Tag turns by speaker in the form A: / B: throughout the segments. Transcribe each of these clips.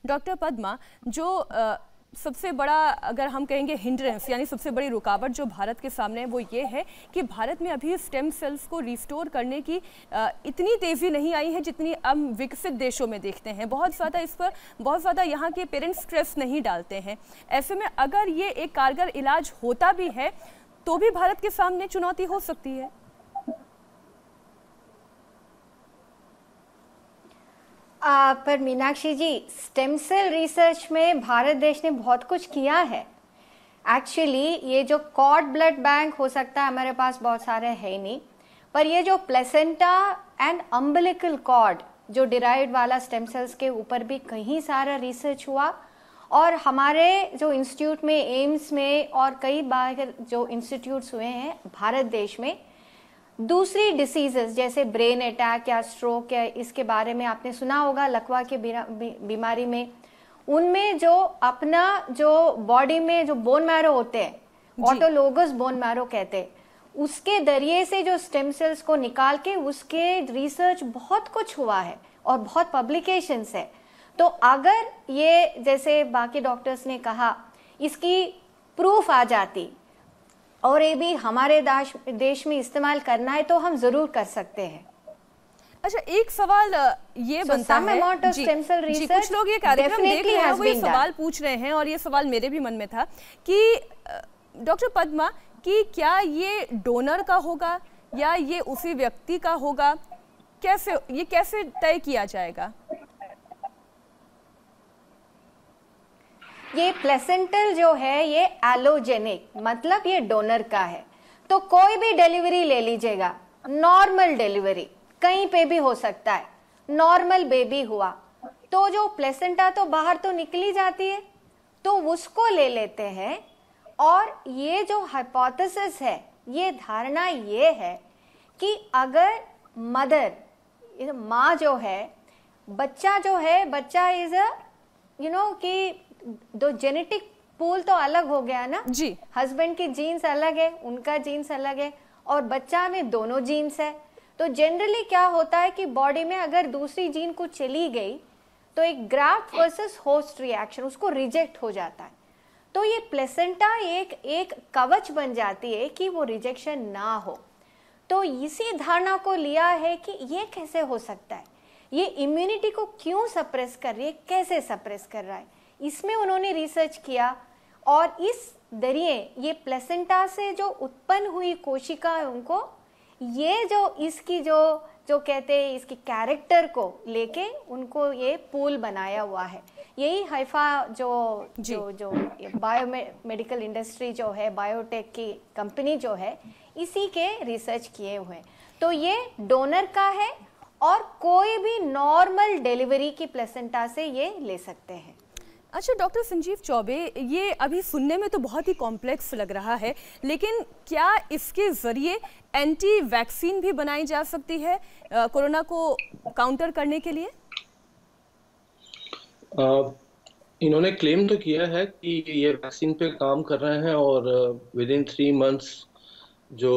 A: Doctor Padma, जो सबसे बड़ा अगर हम कहेंगे हिंड्रेंस यानी सबसे बड़ी रुकावट जो भारत के सामने है वो ये है कि भारत में अभी स्टेम सेल्स को रिस्टोर करने की इतनी तेज़ी नहीं आई है जितनी हम विकसित देशों में देखते हैं। बहुत ज़्यादा यहाँ के पेरेंट्स स्ट्रेस नहीं डालते हैं। ऐसे में अगर ये एक कारगर इलाज होता भी है तो भी भारत के सामने चुनौती हो सकती है।
B: पर मीनाक्षी जी, स्टेम सेल रिसर्च में भारत देश ने बहुत कुछ किया है। एक्चुअली ये जो कॉर्ड ब्लड बैंक हो सकता है हमारे पास बहुत सारे है ही नहीं, पर ये जो प्लेसेंटा एंड अम्बिलिकल कॉर्ड जो डिराइव्ड वाला स्टेम सेल्स के ऊपर भी कहीं सारा रिसर्च हुआ। और हमारे जो इंस्टीट्यूट में, एम्स में और कई बार जो इंस्टीट्यूट्स हुए हैं भारत देश में, दूसरी डिसीजेस जैसे ब्रेन अटैक या स्ट्रोक या इसके बारे में आपने सुना होगा, लकवा के बीमारी में, उनमें जो अपना जो बॉडी में जो बोन मैरो होते हैं, ऑटोलोगस बोन मैरो कहते हैं, उसके जरिए से जो स्टेम सेल्स को निकाल के उसके रिसर्च बहुत कुछ हुआ है और बहुत पब्लिकेशंस है। तो अगर ये जैसे बाकी डॉक्टर्स ने कहा इसकी प्रूफ आ जाती और ये भी हमारे देश में इस्तेमाल करना है तो हम जरूर कर सकते हैं।
A: अच्छा, एक सवाल ये बनता है जी, कुछ लोग ये कार्यक्रम देख रहे हैं, वो ये सवाल पूछ रहे हैं और ये सवाल मेरे भी मन में था कि डॉक्टर पद्मा कि क्या ये डोनर का होगा या ये उसी व्यक्ति का होगा, कैसे तय किया जाएगा?
B: ये प्लेसेंटल जो है ये एलोजेनिक, मतलब ये डोनर का है। तो कोई भी डिलीवरी ले लीजिएगा, नॉर्मल डिलीवरी कहीं पे भी हो सकता है। नॉर्मल बेबी हुआ तो जो प्लेसेंटा तो बाहर तो निकली जाती है, तो उसको ले लेते हैं। और ये जो हाइपोथेसिस है, ये धारणा ये है कि अगर मदर, माँ जो है, बच्चा इज कि दो जेनेटिक पूल तो अलग हो गया ना
A: जी।
B: हस्बैंड की जीन्स अलग है, उनका जीन्स अलग है और बच्चा में दोनों जीन्स है। तो जनरली क्या होता है कि बॉडी में अगर दूसरी जीन को चली गई तो एक ग्राफ्ट वर्सेस होस्ट रिएक्शन, उसको रिजेक्ट हो जाता है। तो ये प्लेसेंटा एक कवच बन जाती है कि वो रिजेक्शन ना हो। तो इसी धारणा को लिया है कि ये कैसे हो सकता है, ये इम्यूनिटी को क्यों सप्रेस कर रही है, कैसे सप्रेस कर रहा है, इसमें उन्होंने रिसर्च किया। और इस दरिए ये प्लेसेंटा से जो उत्पन्न हुई कोशिका है, उनको ये जो इसकी जो कहते हैं इसकी कैरेक्टर को लेके उनको ये पूल बनाया हुआ है। यही हाइफा जो बायोमेडिकल इंडस्ट्री जो है, बायोटेक की कंपनी जो है, इसी के रिसर्च किए हुए हैं। तो ये डोनर का है और कोई भी नॉर्मल डिलीवरी की प्लेसेंटा से ये ले सकते हैं।
A: अच्छा डॉक्टर संजीव चौबे, ये अभी सुनने में तो बहुत ही कॉम्प्लेक्स लग रहा है, लेकिन क्या इसके ज़रिए एंटी वैक्सीन भी बनाई जा सकती है कोरोना को काउंटर करने के लिए?
C: इन्होंने क्लेम तो किया है कि ये वैक्सीन पे काम कर रहे हैं और विद इन 3 मंथ्स जो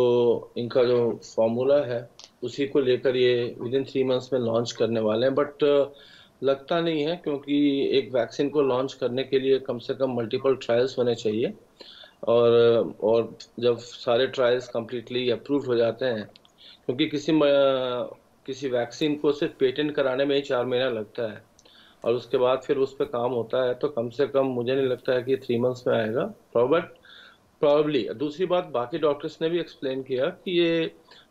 C: इनका जो फॉर्मूला है उसी को लेकर ये विद इन 3 मंथ्स में लॉन्च करने वाले हैं। बट लगता नहीं है, क्योंकि एक वैक्सीन को लॉन्च करने के लिए कम से कम मल्टीपल ट्रायल्स होने चाहिए और जब सारे ट्रायल्स कम्प्लीटली अप्रूव्ड हो जाते हैं, क्योंकि किसी वैक्सीन को सिर्फ पेटेंट कराने में ही 4 महीना लगता है और उसके बाद फिर उस पर काम होता है, तो कम से कम मुझे नहीं लगता है कि 3 मंथ्स में आएगा प्रॉब्ली। दूसरी बात, बाकी डॉक्टर्स ने भी एक्सप्लेन किया कि ये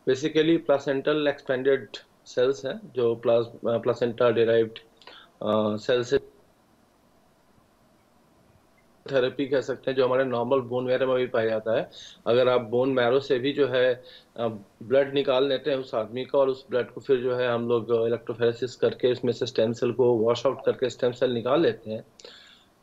C: बेसिकली प्लासेंटल एक्सपेंडेड सेल्स हैं जो प्लासेंटा डिराइव्ड सेल से थेरेपी कह सकते हैं, जो हमारे नॉर्मल बोन मैरो में भी पाया जाता है। अगर आप बोन मैरो से भी जो है ब्लड निकाल लेते हैं उस आदमी का और उस ब्लड को फिर जो है हम लोग इलेक्ट्रोफोरेसिस करके उसमें से स्टेम सेल को वॉश आउट करके स्टेम सेल निकाल लेते हैं,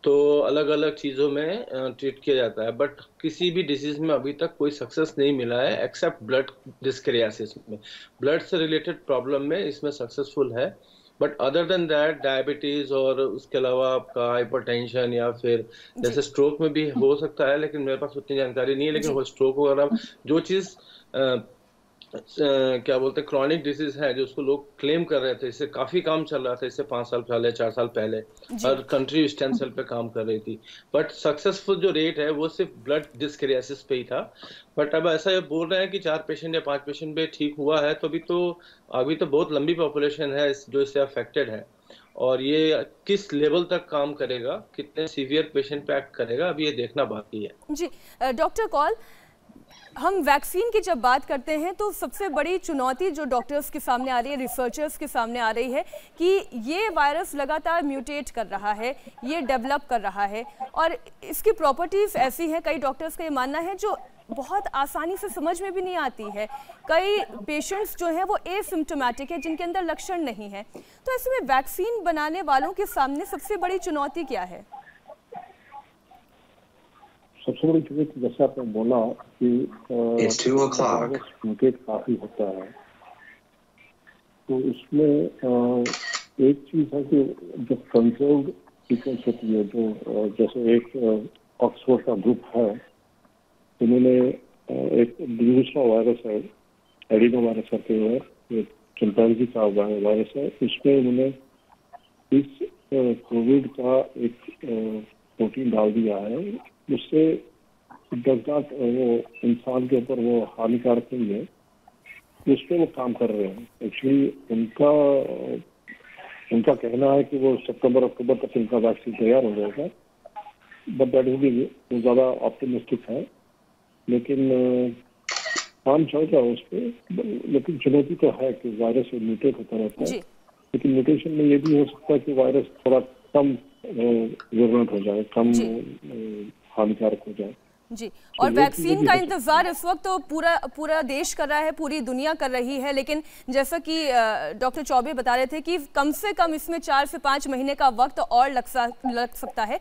C: तो अलग अलग चीज़ों में ट्रीट किया जाता है। बट किसी भी डिजीज में अभी तक कोई सक्सेस नहीं मिला है एक्सेप्ट ब्लड डिस्क्रियासिस में। ब्लड से रिलेटेड प्रॉब्लम में इसमें सक्सेसफुल है, but other than that diabetes और उसके अलावा आपका हाइपरटेंशन या फिर जैसे स्ट्रोक में भी हो सकता है, लेकिन मेरे पास उतनी जानकारी नहीं है। लेकिन वो स्ट्रोक वगैरह जो चीज़ क्या बोलते हैं क्रॉनिक डिजीज है जो उसको लोग क्लेम कर रहे थे, इससे काफी काम चल रहा था, इससे 5 साल पहले 4 साल पहले
A: जी।
C: हर कंट्री स्टेम सेल पे काम कर रही थी। बट सक्सेसफुल जो रेट है वो सिर्फ ब्लड डिस्करियासिस पे ही था। बट अब ऐसा ये बोल रहे हैं कि 4 पेशेंट या 5 पेशेंट पे ठीक हुआ है, तो अभी तो बहुत लंबी पॉपुलेशन है जो इससे अफेक्टेड है। और ये किस लेवल तक काम करेगा, कितने सीवियर पेशेंट पे एक्ट करेगा, अभी ये देखना बाकी है।
A: जी डॉक्टर कौल, हम वैक्सीन की जब बात करते हैं तो सबसे बड़ी चुनौती जो डॉक्टर्स के सामने आ रही है, रिसर्चर्स के सामने आ रही है कि ये वायरस लगातार म्यूटेट कर रहा है, ये डेवलप कर रहा है और इसकी प्रॉपर्टीज़ ऐसी हैं, कई डॉक्टर्स का ये मानना है, जो बहुत आसानी से समझ में भी नहीं आती है। कई पेशेंट्स जो हैं वो एसिम्प्टोमेटिक है, जिनके अंदर लक्षण नहीं है। तो ऐसे में वैक्सीन बनाने वालों के सामने सबसे बड़ी चुनौती क्या है?
D: सबसे बड़ी चुनौती जैसे आपने बोला कि वायरस म्यूटेट काफी होता है, तो उसमें एक चीज है कि जो कंट्रोल्ड सीक्वेंस होती है, जो जैसे एक ऑक्सफोर्ड का ग्रुप है, उन्होंने एक दूसरा वायरस है एडिनो वायरस करते हुए, चिंपैंजी का वायरस है, उसमें उन्होंने इस कोविड का एक प्रोटीन डाल दिया है, उससे वो इंसान के ऊपर वो हानिकारक नहीं है, उस पर वो काम कर रहे हैं। एक्चुअली उनका कहना है कि वो सितंबर अक्टूबर तक इनका वैक्सीन तैयार हो जाएगा, बट दैट भी ज़्यादा ऑप्टिमिस्टिक है, लेकिन काम चल रहा है उस पर। लेकिन चुनौती तो है कि वायरस म्यूटेट होता रहता है, लेकिन म्यूटेशन में ये भी हो सकता है कि वायरस थोड़ा कम विरुलेंट हो जाए, कम हानिकारक हो जाए।
A: जी, और वैक्सीन का इंतजार इस वक्त तो पूरा देश कर रहा है, पूरी दुनिया कर रही है, लेकिन जैसा कि डॉक्टर चौबे बता रहे थे कि कम से कम इसमें 4 से 5 महीने का वक्त और लग सकता है।